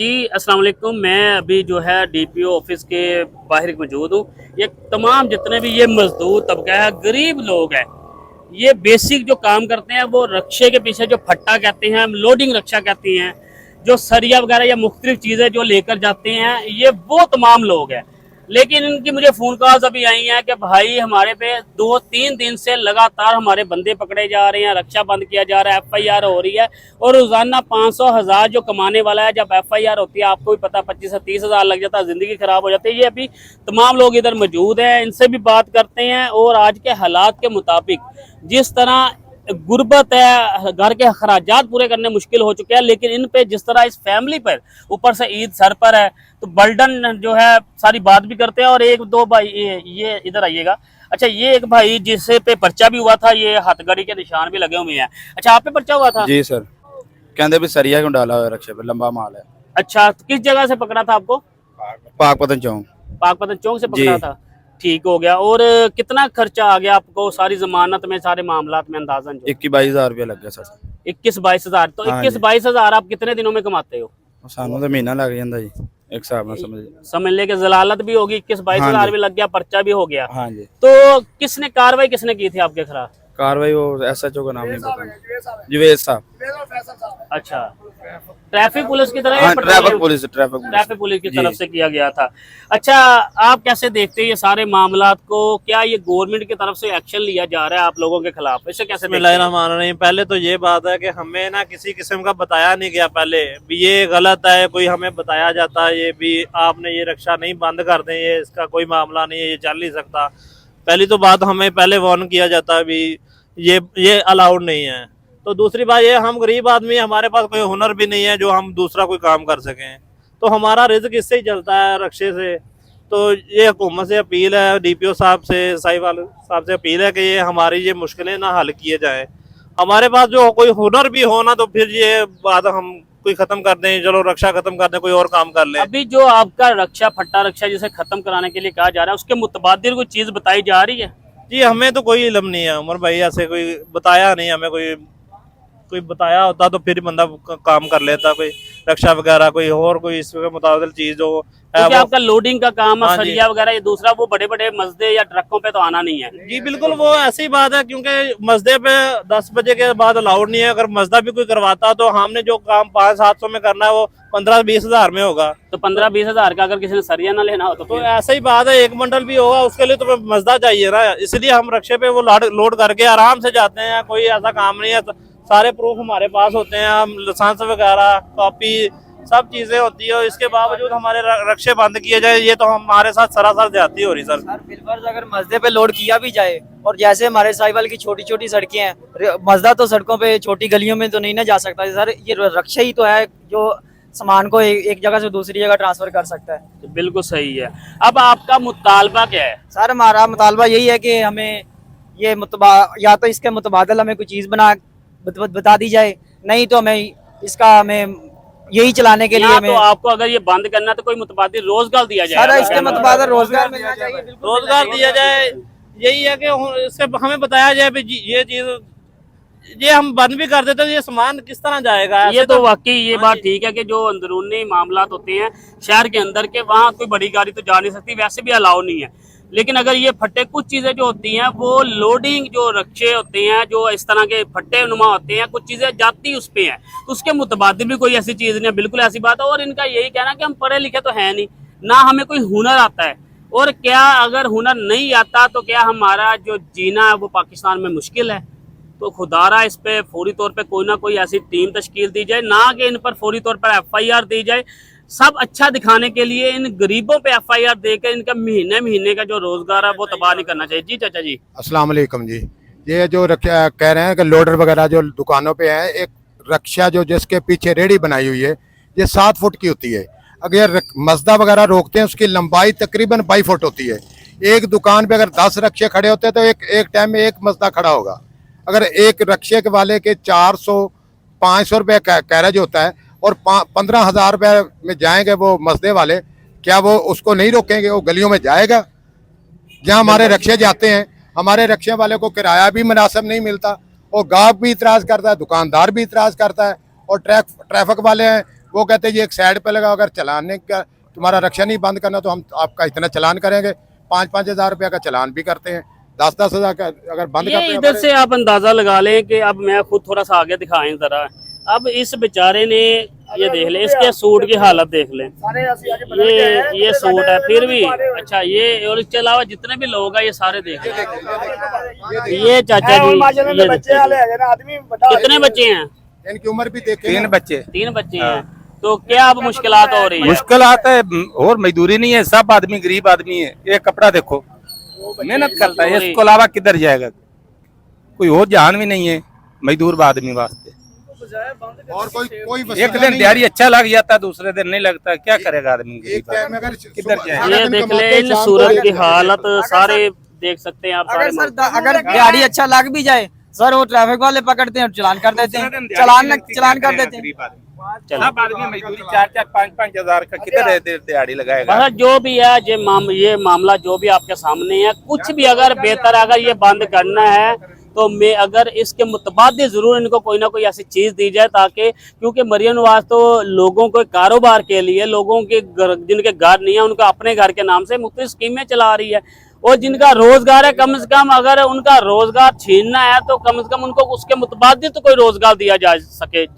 जी अस्सलाम वालेकुम। मैं अभी जो है डीपीओ ऑफिस के बाहर मौजूद हूँ। ये तमाम जितने भी ये मजदूर तबका है, गरीब लोग हैं, ये बेसिक जो काम करते हैं वो रक्शे के पीछे जो फट्टा कहते हैं, हम लोडिंग रक्षा कहते हैं, जो सरिया वगैरह या मुख्तलिफ चीज़ें जो लेकर जाते हैं, ये वो तमाम लोग हैं। लेकिन इनकी मुझे फ़ोन कॉल्स अभी आई हैं कि भाई हमारे पे 2-3 दिन से लगातार हमारे बंदे पकड़े जा रहे हैं, रक्षा बंद किया जा रहा है, FIR हो रही है और रोज़ाना 500,000 जो कमाने वाला है, जब FIR होती है आपको भी पता 25 से 30 हज़ार लग जाता है, ज़िंदगी ख़राब हो जाती है। ये अभी तमाम लोग इधर मौजूद हैं, इनसे भी बात करते हैं और आज के हालात के मुताबिक जिस तरह गुर्बत है, घर के खराजात पूरे करने मुश्किल हो चुके हैं, लेकिन इन पे जिस तरह इस फैमिली पर ऊपर से ईद सर पर है तो बर्डन जो है सारी बात भी करते हैं। और एक दो भाई ये इधर आइएगा। अच्छा, ये एक भाई जिससे पे पर्चा भी हुआ था, ये हथकड़ी के निशान भी लगे हुए हैं। अच्छा, आप पे पर्चा हुआ था? जी सर, कहते भी सरिया क्यों डाला हुआ है रक्षे पे, लंबा माल है। अच्छा, तो किस जगह से पकड़ा था आपको? पाकपतन चौक। पाकपतन चौक से जी। पकड़ा था। ठीक हो गया। और कितना खर्चा आ गया आपको सारी जमानत में, सारे मामलात में अंदाजन? जो 21-22 हज़ार रुपया लग गया सर। 21-22 हजार। तो हाँ 21-22 हजार आप कितने दिनों में कमाते हो? सानू तो महीना लग जाता जी, एक हिसाब में समझ। समझ ले कि जलालत भी होगी, 21-22 हाँ हजार जी। भी लग गया, पर्चा भी हो गया। हाँ जी। तो किसने कार्रवाई किसने की थी आपके खिलाफ? कार्रवाई वो SHO का नाम नहीं पता, जुवेद साहब। अच्छा, ट्रैफिक पुलिस की तरफ या हाँ, पेट्रोलियम? ट्रैफिक पुलिस की जी। तरफ से किया गया था। अच्छा, आप कैसे देखते हैं ये सारे मामलात को? क्या ये गवर्नमेंट की तरफ से एक्शन लिया जा रहा है आप लोगों के खिलाफ? इसे कैसे देखते हैं? बिस्मिल्लाहिर्रहमानिर्रहीम। पहले तो ये बात है कि हमें ना किसी किस्म का बताया नहीं गया, पहले भी ये गलत है, कोई हमें बताया जाता है ये भी आपने ये रक्षा नहीं बंद कर दें, ये इसका कोई मामला नहीं है, ये चल नहीं सकता। पहली तो बात हमें पहले वार्न किया जाता है भी ये अलाउड नहीं है। तो दूसरी बात ये, हम गरीब आदमी, हमारे पास कोई हुनर भी नहीं है जो हम दूसरा कोई काम कर सकें, तो हमारा रिज्क इससे ही चलता है, रक्षे से। तो ये हुकूमत से अपील है, DPO साहब से, साहिवाल साहब से अपील है कि ये हमारी ये मुश्किलें ना हल किए जाएं। हमारे पास जो कोई हुनर भी हो ना, तो फिर ये बात हम कोई खत्म कर दें, चलो रक्षा खत्म कर दें, कोई और काम कर ले। अभी जो आपका रक्षा फट्टा रक्षा जिसे खत्म कराने के लिए कहा जा रहा है, उसके मुतबादिल कोई चीज बताई जा रही है? जी हमें तो कोई इल्म नहीं है उमर भाई, ऐसे कोई बताया नहीं हमें, कोई बताया होता तो फिर बंदा काम कर लेता, कोई रक्षा वगैरह कोई और कोई इसके मुताबिक चीज हो। क्योंकि आपका लोडिंग का काम है, हाँ जी। सरिया वगैरह, ये दूसरा वो बड़े बड़े मजदे या ट्रकों पे तो आना नहीं है। जी बिल्कुल, वो ऐसी बात है क्योंकि मस्दे पे 10 बजे के बाद अलाउड नहीं है। अगर मस्दा भी कोई करवाता तो हमने जो काम 500-700 में करना है वो 15-20 हज़ार में होगा। तो 15-20 हजार का अगर किसी ने सरिया ना लेना हो तो तो ऐसा ही बात है, एक बंडल भी होगा उसके लिए तो मस्दा चाहिए ना, इसलिए हम रक्षे पे वो लोड करके आराम से जाते हैं। कोई ऐसा काम नहीं है, सारे प्रूफ हमारे पास होते हैं, हम लाइसेंस वगैरह, कॉपी, सब चीजें होती है। इसके बावजूद हमारे रक्षे बंद किए जाए, ये तो हमारे साथ सरासर ज्यादती हो रही सर। बिलफर्ज अगर मस्दे पे लोड किया भी जाए, और जैसे हमारे साहिवाल की छोटी छोटी सड़कें हैं, मस्दा तो सड़कों पे छोटी गलियों में तो नहीं ना जा सकता सर, ये रक्षा ही तो है जो सामान को एक जगह से दूसरी जगह ट्रांसफर कर सकता है। तो बिल्कुल सही है। अब आपका मुतालबा क्या है? सर हमारा मुतालबा यही है कि हमें ये या तो इसके मुतबादल हमें कोई चीज़ बता दी जाए, नहीं तो हमें यही चलाने के लिए या तो आपको अगर ये बंद करना तो कोई मुतबादिल रोजगार दिया जाए। सारा इसके मुतबादल रोजगार मिलना चाहिए, रोजगार दिया जाए। यही है कि इससे हमें बताया जाए भी ये चीज ये हम बंद भी कर देते तो ये सामान किस तरह जाएगा। ये तो वाकई ये बात ठीक है कि जो अंदरूनी मामलात होते हैं शहर के अंदर के, वहाँ कोई बड़ी गाड़ी तो जा नहीं सकती, वैसे भी अलाउ नहीं है। लेकिन अगर ये फट्टे, कुछ चीज़ें जो होती हैं वो लोडिंग, जो रक्षे होते हैं जो इस तरह के फट्टे नुमा होते हैं, कुछ चीज़ें जाती उस पर हैं, तो उसके मुतबादिल भी कोई ऐसी चीज़ नहीं है। बिल्कुल ऐसी बात है। और इनका यही कहना कि हम पढ़े लिखे तो हैं नहीं, ना हमें कोई हुनर आता है, और क्या अगर हुनर नहीं आता तो क्या हमारा जो जीना है वो पाकिस्तान में मुश्किल है? तो खुदारा इस पे फौरी तौर पे कोई ना कोई ऐसी टीम तश्कील दी जाए, ना कि इन पर फौरी तौर पर FIR दी जाए। सब अच्छा दिखाने के लिए इन गरीबों पे FIR देकर इनका महीने का जो रोजगार है वो तबाह नहीं करना चाहिए। जी चाचा जी। अस्सलाम वालेकुम जी। ये जो कह रहे हैं कि लोडर वगैरह जो दुकानों पे है, एक रक्षा जो जिसके पीछे रेडी बनाई हुई है ये 7 फुट की होती है। अगर मस्दा वगैरह रोकते हैं उसकी लंबाई तकरीबन 22 फुट होती है। एक दुकान पे अगर 10 रक्षे खड़े होते हैं तो एक टाइम में एक मस्दा खड़ा होगा। अगर एक रक्षे के वाले के 400-500 रुपये कैरेज होता है और 15,000 रुपये में जाएंगे वो मस्दे वाले, क्या वो उसको नहीं रोकेंगे? वो गलियों में जाएगा। जहाँ हमारे रक्षे जाते हैं, हमारे रक्षे वाले को किराया भी मुनासिब नहीं मिलता, और गाहक भी इतराज़ करता है, दुकानदार भी इतराज़ करता है, और ट्रैफिक वाले हैं वो कहते हैं ये एक साइड पे लगा, अगर चलाने का तुम्हारा रक्षा नहीं बंद करना तो हम आपका इतना चलान करेंगे। 5-5 हज़ार रुपया का चलान भी करते हैं, 10-10 हज़ार का अगर बंद ये करते हैं इधर से आप अंदाजा लगा लें कि अब मैं खुद थोड़ा सा आगे दिखाएं जरा। अब इस बेचारे ने ये देख ले, इसके सूट की हालत देख लें, ये सूट है फिर भी अच्छा। ये और इसके अलावा जितने भी लोग हैं ये सारे देख लें। ये चाचा जी ये कितने बच्चे हैं? इनकी उम्र भी देखे 3 बच्चे। 3 बच्चे हैं। तो क्या अब मुश्किलात हो रही है? मुश्किल आता है और मजदूरी नहीं है, सब आदमी गरीब आदमी है। ये कपड़ा देखो, मेहनत करता है, इसको अलावा किधर जाएगा? कोई और जान भी नहीं है मजदूर आदमी वास्ते। और कोई एक दिन दिहाड़ी अच्छा लग जाता है, दूसरे दिन नहीं लगता, क्या करेगा आदमी? एक टाइम में अगर किधर जाएगा? ये देख ले इन सूरत की हालत सारे देख सकते हैं आप सारे। अगर सर अगर गाड़ी अच्छा लग भी जाए सर, वो ट्रैफिक वाले पकड़ते हैं और चलान कर देते हैं, चलान कर देते हैं। सब आदमी मजदूरी 4-4, 5-5 हज़ार का किधर दिहाड़ी लगाएगा? बस जो भी है ये मामला जो भी आपके सामने है, कुछ भी अगर बेहतर अगर ये बंद करना है तो मैं अगर इसके मुतबादी जरूर इनको कोई ना कोई ऐसी चीज दी जाए ताकि, क्योंकि मरियम नवाज तो लोगों को कारोबार के लिए, लोगों के जिनके घर नहीं है उनका अपने घर के नाम से मुख्तलिफ स्कीमें चला रही है, और जिनका रोजगार है कम से कम अगर उनका रोजगार छीनना है तो कम से कम उनको उसके मुतबादी तो कोई रोजगार दिया जा सके। जी।